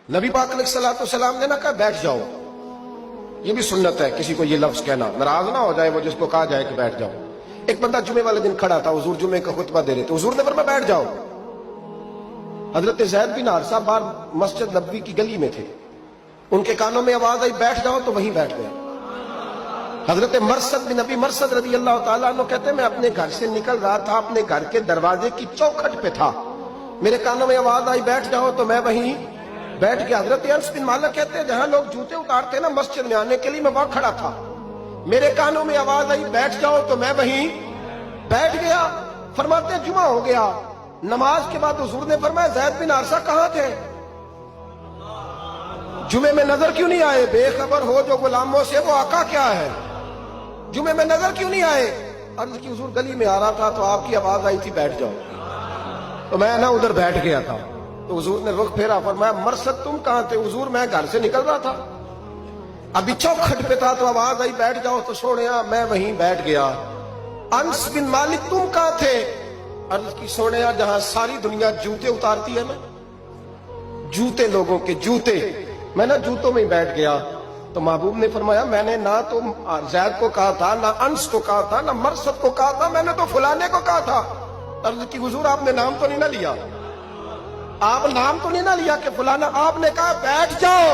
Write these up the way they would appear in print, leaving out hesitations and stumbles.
नबी पाक अलैहिस्सलाम ने ना कहा बैठ जाओ, ये भी सुन्नत है किसी को ये लफ्ज कहना, नाराज ना हो जाए वो जिसको कहा जाए कि बैठ जाओ। एक बंदा जुमे वाले दिन खड़ा था, हुजूर जुमे का खुतबा दे रहे थे, हुजूर ने फरमाया बैठ जाओ। हजरत ज़ैद बिन हारिसा बाहर मस्जिद नबवी की गली में थे, उनके कानों में आवाज आई बैठ जाओ, तो वहीं बैठ गए। हजरत मरसद बिन नबी मरसद रज़ी अल्लाह ताला अन्हु कहते हैं मैं अपने घर से निकल रहा था, अपने घर के दरवाजे की चौखट पे था, मेरे कानों में आवाज आई बैठ जाओ, तो मैं वहीं बैठ गया। हजरत अनस बिन मालिक कहते हैं जहां लोग जूते उतारते ना मस्जिद में आने के लिए, मैं वहां खड़ा था, मेरे कानों में आवाज आई बैठ जाओ, तो मैं वहीं बैठ गया। फरमाते जुमा हो गया, नमाज के बाद हुजूर ने फरमाया ज़ैद बिन हारिसा कहां थे, जुमे में नजर क्यों नहीं आए? बेखबर हो जो गुलामों से वो आका क्या है, जुमे में नजर क्यों नहीं आए? अर्ज की हुजूर गली में आ रहा था तो आपकी आवाज आई थी बैठ जाओ, तो मैं ना उधर बैठ गया था। तो हुजूर ने रुख फेरा, फरमाया मरसद तुम कहां थे? हुजूर मैं घर से निकल रहा था, अभी चौखट पे था तो आवाज आई बैठ जाओ, तो सोनिया मैं वहीं बैठ गया। अनस बिन मालिक तुम कहां थे? अर्ज की सोनिया जहां सारी दुनिया जूते उतारती है ना, जूते लोगों के जूते, मैं ना जूतों में ही बैठ गया। तो महबूब ने फरमाया मैंने ना तो ज़ैद को कहा था, ना अंस को कहा था, ना मरसद को कहा था, मैंने तो फुलाने को कहा था। अर्ज की हुजूर आपने नाम तो नहीं ना लिया, आप नाम तो नहीं ना लिया कि फुलाना, आपने कहा बैठ जाओ।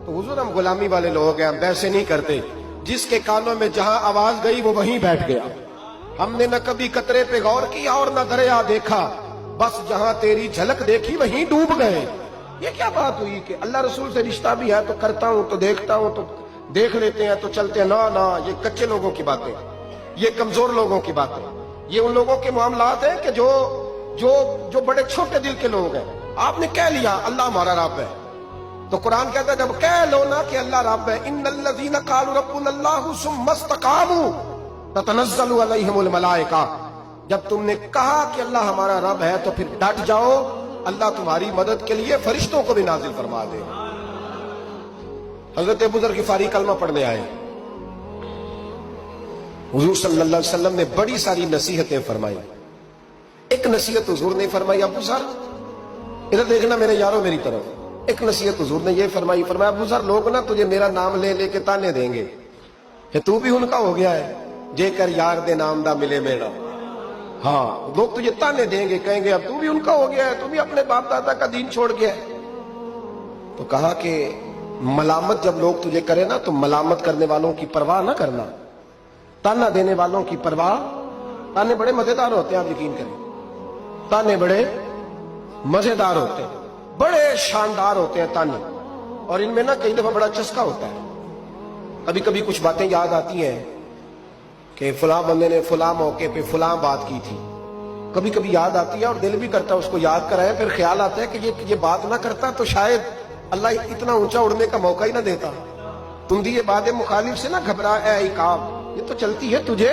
तो हुजूर हम गुलामी वाले लोग हैं, हम वैसे नहीं करते, जिसके कानों में जहां आवाज गई वो वहीं बैठ गया। हमने न कभी कतरे पे गौर किया और न दरिया देखा, बस जहां तेरी झलक देखी वहीं डूब गए। ये क्या बात हुई कि अल्लाह रसूल से रिश्ता भी है तो करता हूं, तो देखता हूं, तो देख लेते हैं, तो चलते हैं। ना ना, ये कच्चे लोगों की बातें, ये कमजोर लोगों की बातें, ये उन लोगों के मामलात हैं कि जो जो जो बड़े छोटे दिल के लोग हैं। आपने कह लिया अल्लाह हमारा रब है, तो कुरान कहता है जब कह लो ना कि अल्लाह रब है, इन्नल्लज़ीना क़ालू रब्बुनल्लाहु सुम्मा इस्तक़ामू ततनज़्ज़लु अलैहिमुल मलाइका, जब तुमने कहा कि अल्लाह हमारा रब है तो फिर डट जाओ, अल्लाह तुम्हारी मदद के लिए फरिश्तों को भी नाजिल फरमा दे। हजरत अबू ज़र ग़िफ़ारी कलमा पढ़ने आए, हुजूर सल्लल्लाहु अलैहि वसल्लम ने बड़ी सारी नसीहतें फरमाई। एक नसीहत हुजूर ने फरमाई, अबू ज़र इधर देखना मेरे यारों मेरी तरफ। एक नसीहत हुजूर ने ये फरमाई, फरमाया अबू ज़र लोग ना तुझे मेरा नाम ले लेके ताने देंगे कि तू भी उनका हो गया है, जेकर यार दे नाम दा मिले मेरा। हाँ, लोग तुझे ताने देंगे, कहेंगे अब तू भी उनका हो गया है, तू भी अपने बाप दादा का दीन छोड़ गया है। तो कहा कि मलामत जब लोग तुझे करे ना तो मलामत करने वालों की परवाह ना करना, ताना देने वालों की परवाह। ताने बड़े मजेदार होते हैं, आप यकीन करें, ताने बड़े मजेदार होते हैं, बड़े शानदार होते हैं ताने, और इनमें ना कई दफा बड़ा चस्का होता है। कभी कभी कुछ बातें याद आती हैं कि फलां बंदे ने फलां मौके पे फलां बात की थी, कभी कभी याद आती है और दिल भी करता है उसको याद कराए, फिर ख्याल आता है कि ये बात ना करता तो शायद अल्लाह इतना ऊंचा उड़ने का मौका ही ना देता। तुम दिए बात मुखालिफ से ना घबरा ए इकाब, ये तो चलती है तुझे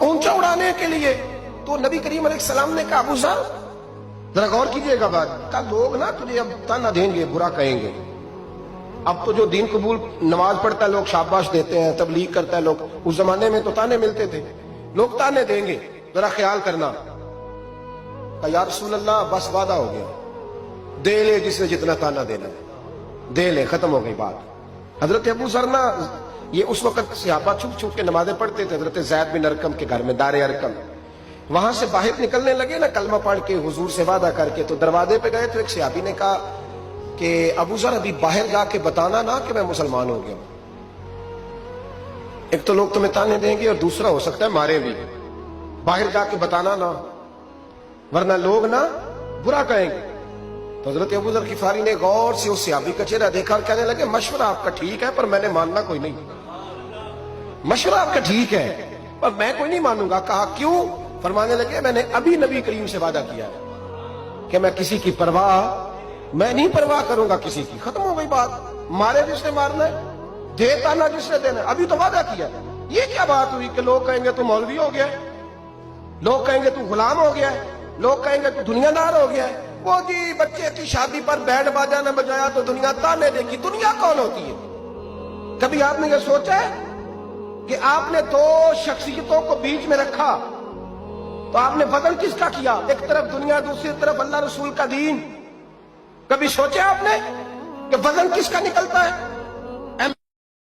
ऊंचा उड़ाने के लिए। तो नबी करीम अलैहिस्सलाम ने कहा अबू ज़र जरा गौर कीजिएगा बात का, लोग ना तुझे अब ताना देंगे, बुरा कहेंगे। अब तो जो दीन कबूल नमाज पढ़ता है लोग शाबाश देते हैं, तबलीग करता है लोग, उस जमाने में तो ताने मिलते थे, लोग ताने देंगे, जरा ख्याल करना। कहा या रसूल अल्लाह बस वादा हो गया, दे ले जिसने जितना ताना देना है दे ले, खत्म हो गई बात। हजरत अबू ज़र ना ये उस वक्त सहाबा छुप छुप के नमाजें पढ़ते थे हजरत ज़ैद बिन अरकम के घर में, दारे अरकम। वहां से बाहर निकलने लगे ना कलमा पढ़ के हुजूर से वादा करके, तो दरवाजे पे गए तो एक सहाबी ने कहा कि अबू ज़र अभी बाहर जाके बताना ना कि मैं मुसलमान हो गया, एक तो लोग तुम्हें ताने देंगे और दूसरा हो सकता है मारे भी, बाहर जाके बताना ना वरना लोग ना बुरा कहेंगे। तो हजरत अबू ज़र ग़िफ़ारी ने गौर से उस सहाबी का चेहरा देखा और कहने लगे मशवरा आपका ठीक है पर मैंने मानना कोई नहीं, मशवरा आपका ठीक है पर मैं कोई नहीं मानूंगा। कहा क्यों? फरमाने लगे मैंने अभी नबी करीम से वादा किया है कि मैं किसी की परवाह, मैं नहीं परवाह करूंगा किसी की, खत्म हो गई बात। मारे जिसने मारना है, देता ना जिसने देना है, अभी तो वादा किया। ये क्या बात हुई कि लोग कहेंगे तू मौलवी हो गया है, लोग कहेंगे तू गुलाम हो गया है, लोग कहेंगे तू दुनियादार हो गया है। वो जी बच्चे की शादी पर बैंड बाजा न बजाया तो दुनिया ताने देगी। दुनिया कौन होती है? कभी आपने ये सोचा है कि आपने दो शख्सियतों को बीच में रखा तो आपने बदल किसका किया? एक तरफ दुनिया, दूसरी तरफ अल्लाह रसूल का दीन। کبھی سوچا آپ نے کہ وزن کس کا نکلتا ہے؟